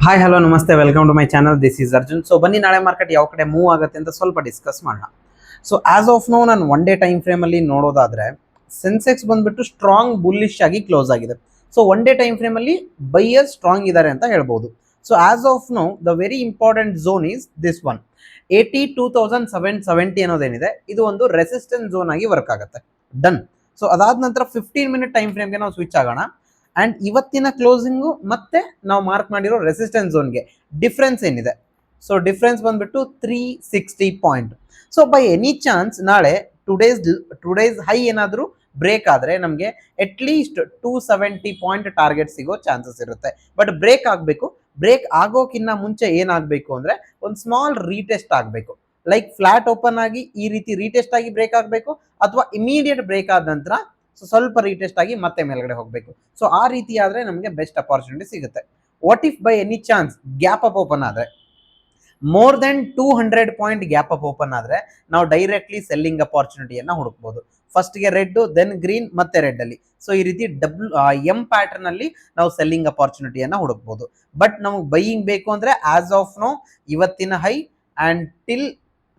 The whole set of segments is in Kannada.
ಹಾಯ್ ಹಲೋ ನಮಸ್ತೆ, welcome to my channel. This is Arjun. So ಬನ್ನಿ, ನಾಳೆ ಮಾರ್ಕೆಟ್ ಯಾವ ಕಡೆ ಮೂವ್ ಆಗುತ್ತೆ ಅಂತ ಸ್ವಲ್ಪ ಡಿಸ್ಕಸ್ ಮಾಡೋಣ. ಸೊ ಆಸ್ ಆಫ್ ನೋ ನಾನು ಒನ್ ಡೇ ಟೈಮ್ ಫ್ರೇಮ್ ಅಲ್ಲಿ ನೋಡೋದಾದ್ರೆ ಸೆನ್ಸೆಕ್ಸ್ ಬಂದ್ಬಿಟ್ಟು ಸ್ಟ್ರಾಂಗ್ ಬುಲ್ಲಿಶ್ ಆಗಿ ಕ್ಲೋಸ್ ಆಗಿದೆ. So one day time frame ಅಲ್ಲಿ ಬೈಯರ್ ಸ್ಟ್ರಾಂಗ್ ಇದ್ದಾರೆ ಅಂತ ಹೇಳ್ಬೋದು. So as of know the very important zone is this one 82,770 ಅನ್ನೋದೇನಿದೆ, ಇದು ಒಂದು ರೆಸಿಸ್ಟೆನ್ಸ್ ಝೋನ್ ಆಗಿ ವರ್ಕ್ ಆಗುತ್ತೆ. ಡನ್. ಸೊ ಅದಾದ ನಂತರ 15 ಮಿನಿಟ್ ಟೈಮ್ ಫ್ರೇಮ್ಗೆ ನಾವು ಸ್ವಿಚ್ ಆಗೋಣ. ಅಂಡ್ ಇವತ್ತಿನ ಕ್ಲೋಸಿಂಗು ಮತ್ತೆ ನಾವು ಮಾರ್ಕ್ ಮಾಡಿರೋ ರೆಸಿಸ್ಟೆನ್ಸ್ ಝೋನ್ಗೆ ಡಿಫ್ರೆನ್ಸ್ ಏನಿದೆ? ಸೊ ಡಿಫ್ರೆನ್ಸ್ ಬಂದ್ಬಿಟ್ಟು 360 point. So by any chance ನಾಳೆ ಟುಡೇಸ್ ಹೈ ಏನಾದರೂ ಬ್ರೇಕ್ ಆದರೆ ನಮಗೆ ಅಟ್ ಲೀಸ್ಟ್ 270 ಪಾಯಿಂಟ್ ಟಾರ್ಗೆಟ್ ಸಿಗೋ ಚಾನ್ಸಸ್ ಇರುತ್ತೆ. ಬಟ್ ಬ್ರೇಕ್ ಆಗಬೇಕು. ಬ್ರೇಕ್ ಆಗೋಕ್ಕಿಂತ ಮುಂಚೆ ಏನಾಗಬೇಕು ಅಂದರೆ ಒಂದು ಸ್ಮಾಲ್ ರೀಟೆಸ್ಟ್ ಆಗಬೇಕು. ಲೈಕ್ ಫ್ಲಾಟ್ ಓಪನ್ ಆಗಿ ಈ ರೀತಿ ರೀಟೆಸ್ಟ್ ಆಗಿ ಬ್ರೇಕ್ ಆಗಬೇಕು, ಅಥವಾ ಇಮಿಡಿಯೇಟ್ ಬ್ರೇಕ್ ಆದ ನಂತರ ಸ್ವಲ್ಪ ರೀಟೆಸ್ಟ್ ಆಗಿ ಮತ್ತೆ ಮೇಲ್ಗಡೆ ಹೋಗಬೇಕು. ಸೊ ಆ ರೀತಿ ಆದ್ರೆ ನಮಗೆ ಬೆಸ್ಟ್ ಅಪಾರ್ಚುನಿಟಿ ಸಿಗುತ್ತೆ. What if by any chance gap up open ಆದ್ರೆ, more than 200 point gap up open ಆದ್ರೆ ನಾವು ಡೈರೆಕ್ಟ್ಲಿ ಸೆಲ್ಲಿಂಗ್ ಅಪಾರ್ಚುನಿಟಿಯನ್ನ ಹುಡುಕ್ಬೋದು. ಫಸ್ಟ್ಗೆ ರೆಡ್, ದೆನ್ ಗ್ರೀನ್, ಮತ್ತೆ ರೆಡ್ ಅಲ್ಲಿ. ಸೊ ಈ ರೀತಿ ಎಂ ಪ್ಯಾಟರ್ನ್ ಅಲ್ಲಿ ನಾವು ಸೆಲ್ಲಿಂಗ್ ಅಪಾರ್ಚುನಿಟಿಯನ್ನ ಹುಡುಕ್ಬೋದು. ಬಟ್ ನಮಗೆ ಬೈಯಿಂಗ್ ಬೇಕು ಅಂದ್ರೆ ಆಸ್ ಆಫ್ ನೋ ಇವತ್ತಿನ high and till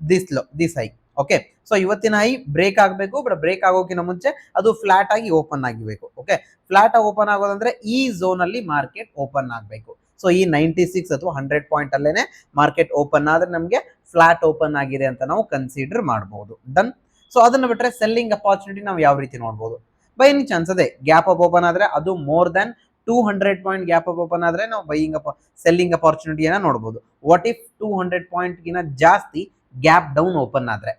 this high. Okay, so ಇವತ್ತಿನ ಹೈ ಬ್ರೇಕ್ ಆಗಬೇಕು. ಬಟ್ ಬ್ರೇಕ್ ಆಗೋಕ್ಕಿಂತ ಮುಂಚೆ ಅದು ಫ್ಲಾಟ್ ಆಗಿ ಓಪನ್ ಆಗಬೇಕು. ಓಕೆ, ಫ್ಲಾಟ್ ಆಗಿ ಓಪನ್ ಆಗೋದಂದ್ರೆ ಈ ಝೋನ್ ಅಲ್ಲಿ ಮಾರ್ಕೆಟ್ ಓಪನ್ ಆಗಬೇಕು. ಸೊ ಈ 96 ಅಥವಾ 100 ಪಾಯಿಂಟ್ ಅಲ್ಲೇನೆ ಮಾರ್ಕೆಟ್ ಓಪನ್ ಆದ್ರೆ ನಮಗೆ ಫ್ಲಾಟ್ ಓಪನ್ ಆಗಿದೆ ಅಂತ ನಾವು ಕನ್ಸಿಡರ್ ಮಾಡಬಹುದು. ಡನ್. ಸೊ ಅದನ್ನ ಬಿಟ್ರೆ ಸೆಲ್ಲಿಂಗ್ ಅಪಾರ್ಚುನಿಟಿ ನಾವು ಯಾವ ರೀತಿ ನೋಡಬಹುದು? ಬೈ ಎನಿ ಚಾನ್ಸ್ ಅದೇ ಗ್ಯಾಪ್ ಅಪ್ ಓಪನ್ ಆದ್ರೆ, ಅದು more than 200 point gap up open ಆದ್ರೆ ನಾವು ಸೆಲ್ಲಿಂಗ್ ಅಪಾರ್ಚುನಿಟಿಯನ್ನ ನೋಡಬಹುದು. ವಾಟ್ ಇಫ್ 200 ಪಾಯಿಂಟ್ ಗಿನ ಜಾಸ್ತಿ ಗ್ಯಾಪ್ ಡೌನ್ ಓಪನ್ ಆದ್ರೆ?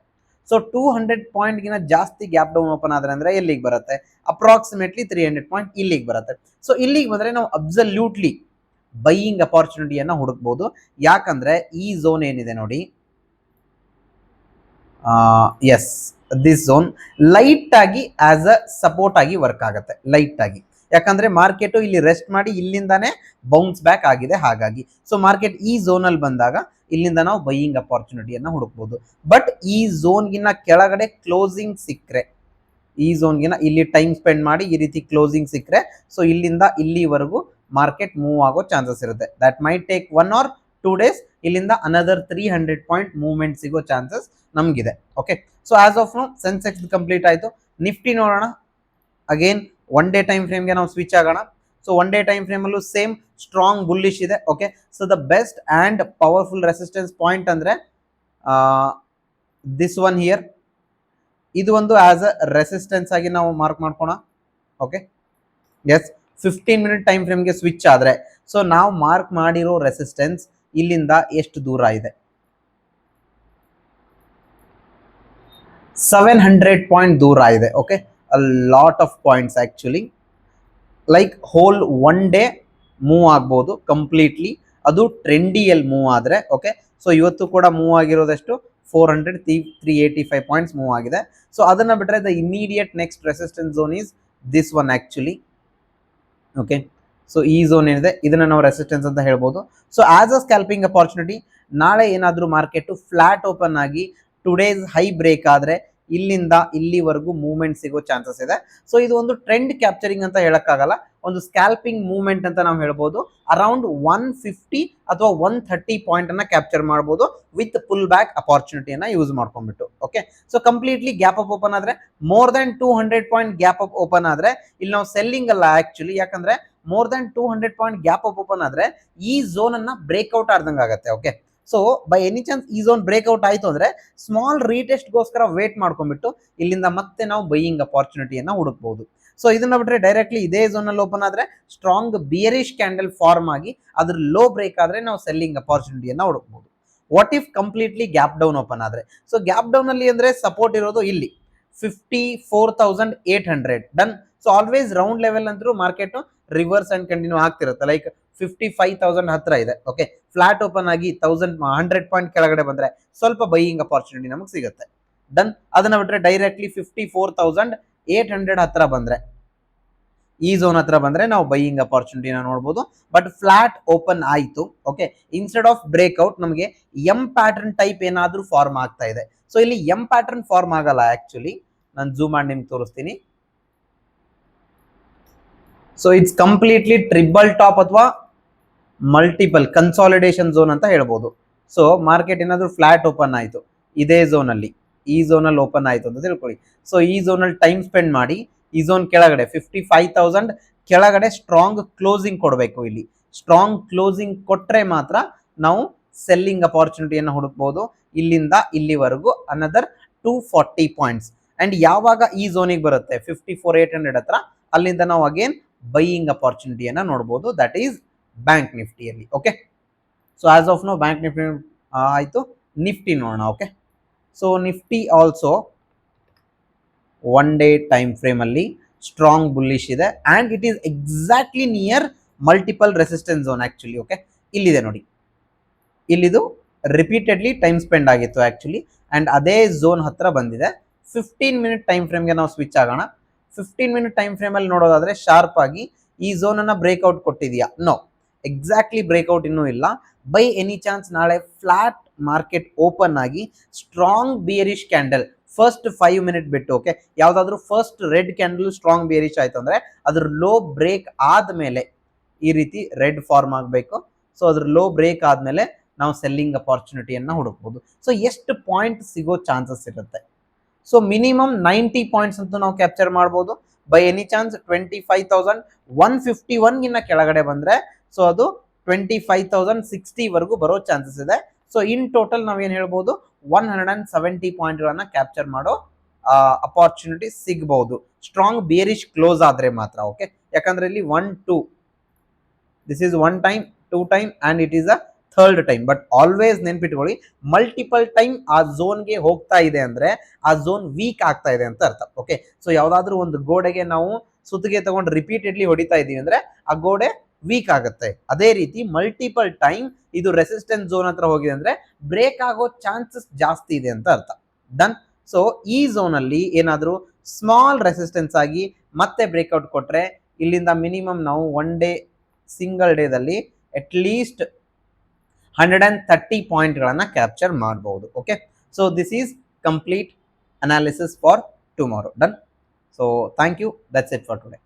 ಸೊ 200 ಪಾಯಿಂಟ್ ಗಿನ ಜಾಸ್ತಿ ಗ್ಯಾಪ್ ಡೌನ್ ಓಪನ್ ಆದ್ರೆ ಅಂದ್ರೆ ಎಲ್ಲಿಗೆ ಬರುತ್ತೆ? ಅಪ್ರಾಕ್ಸಿಮೇಟ್ಲಿ 300 ಪಾಯಿಂಟ್ ಇಲ್ಲಿಗೆ ಬರುತ್ತೆ. ಸೊ ಇಲ್ಲಿಗೆ ಬಂದ್ರೆ ನಾವು ಅಬ್ಸಲ್ಯೂಟ್ಲಿ ಬೈಯಿಂಗ್ ಅಪಾರ್ಚುನಿಟಿಯನ್ನ ಹುಡುಕ್ಬಹುದು. ಯಾಕಂದ್ರೆ ಈ ಝೋನ್ ಏನಿದೆ ನೋಡಿ, ಎಸ್, ದಿಸ್ ಝೋನ್ ಲೈಟ್ ಆಗಿ ಆಸ್ ಅ ಸಪೋರ್ಟ್ ಆಗಿ ವರ್ಕ್ ಆಗುತ್ತೆ. ಲೈಟ್ ಆಗಿ, ಯಾಕಂದ್ರೆ ಮಾರ್ಕೆಟ್ ಇಲ್ಲಿ ರೆಸ್ಟ್ ಮಾಡಿ ಇಲ್ಲಿಂದಾನೇ ಬೌನ್ಸ್ ಬ್ಯಾಕ್ ಆಗಿದೆ. ಹಾಗಾಗಿ ಸೊ ಮಾರ್ಕೆಟ್ ಈ ಝೋನ್ ಅಲ್ಲಿ ಬಂದಾಗ ಇಲ್ಲಿಂದ ನಾವು ಬೈಯಿಂಗ್ ಅಪಾರ್ಚುನಿಟಿಯನ್ನ ಹುಡುಕ್ಬೋದು. ಬಟ್ ಈ ಝೋನ್ಗಿನ ಕೆಳಗಡೆ ಕ್ಲೋಸಿಂಗ್ ಸಿಕ್ಕರೆ, ಈ ಝೋನ್ಗಿನ ಇಲ್ಲಿ ಟೈಮ್ ಸ್ಪೆಂಡ್ ಮಾಡಿ ಈ ರೀತಿ ಕ್ಲೋಸಿಂಗ್ ಸಿಕ್ಕರೆ, ಸೊ ಇಲ್ಲಿಂದ ಇಲ್ಲಿವರೆಗೂ ಮಾರ್ಕೆಟ್ ಮೂವ್ ಆಗೋ ಚಾನ್ಸಸ್ ಇರುತ್ತೆ. That might take 1 or 2 days. ಇಲ್ಲಿಂದ ಅನದರ್ 300 ಪಾಯಿಂಟ್ ಮೂವ್ಮೆಂಟ್ ಸಿಗೋ ಚಾನ್ಸಸ್ ನಮಗಿದೆ. Okay, so as of now Sensex complete ಆಯಿತು. ನಿಫ್ಟಿ ನೋಡೋಣ. ಅಗೇನ್ ಒನ್ ಡೇ ಟೈಮ್ ಫ್ರೇಮ್ಗೆ ನಾವು ಸ್ವಿಚ್ ಆಗೋಣ. So one day time frame ಅಲ್ಲೂ ಸೇಮ್ ಸ್ಟ್ರಾಂಗ್ ಬುಲ್ಲಿಶ್ ಇದೆ. Okay, so the best and powerful resistance point ಅಂದ್ರೆ ದಿಸ್ ಒನ್ ಹಿಯರ್. ಇದು ಒಂದು ಆಸ್ ಅ ರೆಸಿಸ್ಟೆನ್ಸ್ ಆಗಿ ನಾವು ಮಾರ್ಕ್ ಮಾಡ್ಕೋಣ. ಓಕೆ, ಎಸ್, 15 ಮಿನಿಟ್ ಟೈಮ್ ಫ್ರೇಮ್ಗೆ ಸ್ವಿಚ್ ಆದ್ರೆ ಸೊ ನಾವು ಮಾರ್ಕ್ ಮಾಡಿರೋ ರೆಸಿಸ್ಟೆನ್ಸ್ ಇಲ್ಲಿಂದ ಎಷ್ಟು ದೂರ ಇದೆ? 700 ಪಾಯಿಂಟ್ ದೂರ ಇದೆ. Okay, a lot of points actually. Like whole one day move ಆಗ್ಬೋದು ಕಂಪ್ಲೀಟ್ಲಿ, ಅದು ಟ್ರೆಂಡಿಯಲ್ಲಿ ಮೂವ್ ಆದ್ರೆ. ಓಕೆ, ಸೊ ಇವತ್ತು ಕೂಡ ಮೂವ್ ಆಗಿರೋದಷ್ಟು 385 ಪಾಯಿಂಟ್ಸ್ ಮೂವ್ ಆಗಿದೆ. ಸೊ ಅದನ್ನ ಬಿಟ್ರೆ the immediate next resistance zone is this one actually. Okay, so ಈ ಝೋನ್ ಏನಿದೆ ಇದನ್ನ ನಾವು ರೆಸಿಸ್ಟೆನ್ಸ್ ಅಂತ ಹೇಳ್ಬೋದು. So as a scalping opportunity, ನಾಳೆ ಏನಾದರೂ ಮಾರ್ಕೆಟ್ ಫ್ಲಾಟ್ ಓಪನ್ ಆಗಿ ಟುಡೇಸ್ ಹೈ ಬ್ರೇಕ್ ಆದ್ರೆ ಇಲ್ಲಿಂದ ಇಲ್ಲಿವರೆಗೂ ಮೂವ್ಮೆಂಟ್ ಸಿಗೋ ಚಾನ್ಸಸ್ ಇದೆ. ಸೊ ಇದು ಒಂದು ಟ್ರೆಂಡ್ ಕ್ಯಾಪ್ಚರಿಂಗ್ ಅಂತ ಹೇಳಕ್ಕಾಗಲ್ಲ, ಒಂದು ಸ್ಕ್ಯಾಲ್ಪಿಂಗ್ ಮೂವ್ಮೆಂಟ್ ಅಂತ ನಾವು ಹೇಳ್ಬೋದು. ಅರೌಂಡ್ 150 ಅಥವಾ 130 ಪಾಯಿಂಟ್ ಅನ್ನ ಕ್ಯಾಪ್ಚರ್ ಮಾಡಬಹುದು ವಿತ್ ಪುಲ್ ಬ್ಯಾಕ್ ಅಪಾರ್ಚುನಿಟಿಯನ್ನ ಯೂಸ್ ಮಾಡ್ಕೊಂಡ್ಬಿಟ್ಟು. Okay, so completely gap up open ಆದ್ರೆ, more than 200 point gap up open ಆದ್ರೆ ಇಲ್ಲಿ ನಾವು ಸೆಲ್ಲಿಂಗ್ ಅಲ್ಲ ಆಕ್ಚುಲಿ. ಯಾಕಂದ್ರೆ more than 200 point gap up open ಆದ್ರೆ ಈ ಝೋನ್ ಅನ್ನ ಬ್ರೇಕ್ಔಟ್ ಆಡ್ದಂಗೆ ಆಗುತ್ತೆ. Okay, so by any chance ಈ ಝೋನ್ ಬ್ರೇಕ್ಔಟ್ ಆಯ್ತು ಅಂದ್ರೆ ಸ್ಮಾಲ್ ರೀಟೆಸ್ಟ್ಗೋಸ್ಕರ ವೇಟ್ ಮಾಡ್ಕೊಂಡ್ಬಿಟ್ಟು ಇಲ್ಲಿಂದ ಮತ್ತೆ ನಾವು ಬೈಯಿಂಗ್ ಅಪಾರ್ಚುನಿಟಿಯನ್ನ ಹುಡುಕ್ಬಹುದು. ಸೊ ಇದನ್ನ ಬಿಟ್ರೆ ಡೈರೆಕ್ಟ್ಲಿ ಇದೇ ಝೋನ್ ಅಲ್ಲಿ ಓಪನ್ ಆದ್ರೆ ಸ್ಟ್ರಾಂಗ್ ಬಿಯರಿಶ್ ಕ್ಯಾಂಡಲ್ ಫಾರ್ಮ್ ಆಗಿ ಅದ್ರ ಲೋ ಬ್ರೇಕ್ ಆದ್ರೆ ನಾವು ಸೆಲ್ಲಿಂಗ್ ಅಪಾರ್ಚುನಿಟಿಯನ್ನ ಹುಡುಕ್ಬಹುದು. What if completely gap down open ಆದ್ರೆ? ಸೊ ಗ್ಯಾಪ್ ಡೌನ್ ಅಲ್ಲಿ ಅಂದ್ರೆ ಸಪೋರ್ಟ್ ಇರೋದು ಇಲ್ಲಿ 54,800. Done. So always round level ಅಂತೂ ಮಾರ್ಕೆಟ್ ರಿವರ್ಸ್ ಅಂಡ್ ಕಂಟಿನ್ಯೂ ಆಗ್ತಿರುತ್ತೆ. ಲೈಕ್ 55,000 ಹತ್ರ ಇದೆ. ಓಕೆ, ಫ್ಲಾಟ್ ಓಪನ್ ಆಗಿ 100 ಪಾಯಿಂಟ್ ಕೆಳಗಡೆ ಬಂದ್ರೆ ಸ್ವಲ್ಪ ಬೈಯಿಂಗ್ ಅಪಾರ್ಚುನಿಟಿ ನಮಗೆ ಸಿಗುತ್ತೆ. ಡನ್. ಅದನ್ನ ಬಿಟ್ರೆ ಡೈರೆಕ್ಟ್ಲಿ 54,800 ಹತ್ರ ಬಂದ್ರೆ, ಈ ಝೋನ್ ಹತ್ರ ಬಂದ್ರೆ ನಾವು ಬೈಯಿಂಗ್ ಅಪಾರ್ಚುನಿಟಿನ ನೋಡಬಹುದು. ಬಟ್ ಫ್ಲಾಟ್ ಓಪನ್ ಆಯ್ತು. ಓಕೆ, ಇನ್ಸ್ಟೆಡ್ ಆಫ್ ಬ್ರೇಕ್ಔಟ್ ನಮಗೆ ಎಂ ಪ್ಯಾಟರ್ನ್ ಟೈಪ್ ಏನಾದ್ರೂ ಫಾರ್ಮ್ ಆಗ್ತಾ ಇದೆ. ಸೊ ಇಲ್ಲಿ ಎಂ ಪ್ಯಾಟರ್ನ್ ಫಾರ್ಮ್ ಆಗಲ್ಲ ಆಕ್ಚುಲಿ. ನಾನು ಝೂಮ್ ಮಾಡಿ ನಿಮ್ಗೆ ತೋರಿಸ್ತೀನಿ. So it's completely triple top ಅಥವಾ ಮಲ್ಟಿಪಲ್ ಕನ್ಸಾಲಿಡೇಷನ್ ಝೋನ್ ಅಂತ ಹೇಳ್ಬೋದು. ಸೊ ಮಾರ್ಕೆಟ್ ಏನಾದರೂ ಫ್ಲಾಟ್ ಓಪನ್ ಆಯಿತು ಇದೇ ಝೋನಲ್ಲಿ, ಈ ಝೋನಲ್ಲಿ ಓಪನ್ ಆಯಿತು ಅಂತ ತಿಳ್ಕೊಳ್ಳಿ. ಸೊ ಈ ಝೋನಲ್ಲಿ ಟೈಮ್ ಸ್ಪೆಂಡ್ ಮಾಡಿ ಈ ಝೋನ್ ಕೆಳಗಡೆ 55,000 ಕೆಳಗಡೆ ಸ್ಟ್ರಾಂಗ್ ಕ್ಲೋಸಿಂಗ್ ಕೊಡಬೇಕು. ಇಲ್ಲಿ ಸ್ಟ್ರಾಂಗ್ ಕ್ಲೋಸಿಂಗ್ ಕೊಟ್ಟರೆ ಮಾತ್ರ ನಾವು ಸೆಲ್ಲಿಂಗ್ ಅಪಾರ್ಚುನಿಟಿಯನ್ನು ಹುಡುಕ್ಬೋದು. ಇಲ್ಲಿಂದ ಇಲ್ಲಿವರೆಗೂ ಅನದರ್ 240 ಪಾಯಿಂಟ್ಸ್. ಅಂಡ್ ಯಾವಾಗ ಈ ಝೋನಿಗೆ ಬರುತ್ತೆ 54,800 ಹತ್ರ, ಅಲ್ಲಿಂದ ನಾವು ಅಗೇನ್ ಬೈಯಿಂಗ್ ಅಪಾರ್ಚುನಿಟಿಯನ್ನು ನೋಡ್ಬೋದು. ದಟ್ ಈಸ್ ಬ್ಯಾಂಕ್ ನಿಫ್ಟಿಯಲ್ಲಿ. Okay, so as of now Bank Nifty ಆಯಿತು. ನಿಫ್ಟಿ ನೋಡೋಣ. Okay, so Nifty also one day time ಫ್ರೇಮಲ್ಲಿ ಸ್ಟ್ರಾಂಗ್ ಬುಲ್ಲಿಶ್ ಇದೆ and it is exactly near multiple resistance zone actually. Okay, ಇಲ್ಲಿದೆ ನೋಡಿ, ಇಲ್ಲಿದು ರಿಪೀಟೆಡ್ಲಿ ಟೈಮ್ ಸ್ಪೆಂಡ್ ಆಗಿತ್ತು ಆ್ಯಕ್ಚುಲಿ ಆ್ಯಂಡ್ ಅದೇ ಝೋನ್ ಹತ್ರ ಬಂದಿದೆ. 15 ಮಿನಿಟ್ ಟೈಮ್ ಫ್ರೇಮ್ಗೆ ನಾವು ಸ್ವಿಚ್ ಆಗೋಣ. 15 ಮಿನಿಟ್ ಟೈಮ್ ಫ್ರೇಮಲ್ಲಿ ನೋಡೋದಾದರೆ ಶಾರ್ಪ್ ಆಗಿ ಈ ಝೋನನ್ನು ಬ್ರೇಕ್ಔಟ್ ಕೊಟ್ಟಿದೆಯಾ? ನೋ, ಎಕ್ಸಾಕ್ಟ್ಲಿ ಬ್ರೇಕ್ಔಟ್ ಇನ್ನೂ ಇಲ್ಲ. ಬೈ ಎನಿ ಚಾನ್ಸ್ ನಾಳೆ ಫ್ಲಾಟ್ ಮಾರ್ಕೆಟ್ ಓಪನ್ ಆಗಿ ಸ್ಟ್ರಾಂಗ್ ಬಿಯರಿಶ್ ಕ್ಯಾಂಡಲ್ ಫಸ್ಟ್ 5 ಮಿನಿಟ್ ಬಿಟ್ಟು, ಓಕೆ, ಯಾವುದಾದ್ರೂ ಫಸ್ಟ್ ರೆಡ್ ಕ್ಯಾಂಡಲ್ ಸ್ಟ್ರಾಂಗ್ ಬಿಯರಿಶ್ ಆಯಿತು ಅಂದರೆ ಅದ್ರ ಲೋ ಬ್ರೇಕ್ ಆದಮೇಲೆ ಈ ರೀತಿ ರೆಡ್ ಫಾರ್ಮ್ ಆಗಬೇಕು. ಸೊ ಅದ್ರ ಲೋ ಬ್ರೇಕ್ ಆದಮೇಲೆ ನಾವು ಸೆಲ್ಲಿಂಗ್ ಅಪಾರ್ಚುನಿಟಿಯನ್ನು ಹುಡುಕ್ಬೋದು. ಸೊ ಎಷ್ಟು ಪಾಯಿಂಟ್ ಸಿಗೋ ಚಾನ್ಸಸ್ ಇರುತ್ತೆ? ಸೊ ಮಿನಿಮಮ್ 90 ಪಾಯಿಂಟ್ಸ್ ಅಂತೂ ನಾವು ಕ್ಯಾಪ್ಚರ್ ಮಾಡ್ಬೋದು. ಬೈ ಎನಿ ಚಾನ್ಸ್ 25,151 ಗಿನ್ನ ಕೆಳಗಡೆ ಬಂದರೆ ಸೊ ಅದು 25,060 ವರೆಗೂ ಬರೋ ಚಾನ್ಸಸ್ ಇದೆ. ಸೊ ಇನ್ ಟೋಟಲ್ ನಾವೇನು ಹೇಳ್ಬೋದು, 170 ಪಾಯಿಂಟ್ಗಳನ್ನು ಕ್ಯಾಪ್ಚರ್ ಮಾಡೋ ಅಪಾರ್ಚುನಿಟಿ ಸಿಗ್ಬಹುದು, ಸ್ಟ್ರಾಂಗ್ ಬಿಯರಿಶ್ ಕ್ಲೋಸ್ ಆದರೆ ಮಾತ್ರ. ಓಕೆ, ಯಾಕಂದ್ರೆ ಇಲ್ಲಿ 1 2 this is 1 time, 2 time and it is a third time. But always ನೆನ್ಪಿಟ್ಕೊಳ್ಳಿ, ಮಲ್ಟಿಪಲ್ ಟೈಮ್ ಆ ಝೋನ್ಗೆ ಹೋಗ್ತಾ ಇದೆ ಅಂದರೆ ಆ ಝೋನ್ ವೀಕ್ ಆಗ್ತಾ ಇದೆ ಅಂತ ಅರ್ಥ. ಓಕೆ, ಸೊ ಯಾವುದಾದ್ರೂ ಒಂದು ಗೋಡೆಗೆ ನಾವು ಸುತ್ತಿಗೆ ತಗೊಂಡು ರಿಪೀಟೆಡ್ಲಿ ಹೊಡಿತಾ ಇದ್ದೀವಿ ಅಂದರೆ ಆ ಗೋಡೆ ವೀಕ್ ಆಗುತ್ತೆ. ಅದೇ ರೀತಿ ಮಲ್ಟಿಪಲ್ ಟೈಮ್ ಇದು ರೆಸಿಸ್ಟೆನ್ಸ್ ಝೋನ್ ಹತ್ರ ಹೋಗಿದೆ ಅಂದರೆ ಬ್ರೇಕ್ ಆಗೋ ಚಾನ್ಸಸ್ ಜಾಸ್ತಿ ಇದೆ ಅಂತ ಅರ್ಥ. ಡನ್. ಸೊ ಈ ಝೋನಲ್ಲಿ ಏನಾದರೂ ಸ್ಮಾಲ್ ರೆಸಿಸ್ಟೆನ್ಸ್ ಆಗಿ ಮತ್ತೆ ಬ್ರೇಕ್ಔಟ್ ಕೊಟ್ಟರೆ ಇಲ್ಲಿಂದ ಮಿನಿಮಮ್ ನಾವು ಒನ್ ಡೇ ಸಿಂಗಲ್ ಡೇದಲ್ಲಿ ಅಟ್ಲೀಸ್ಟ್ 130 ಪಾಯಿಂಟ್ಗಳನ್ನು ಕ್ಯಾಪ್ಚರ್ ಮಾಡಬಹುದು. Okay, so this is complete analysis for tomorrow. Done. So thank you, that's it for today.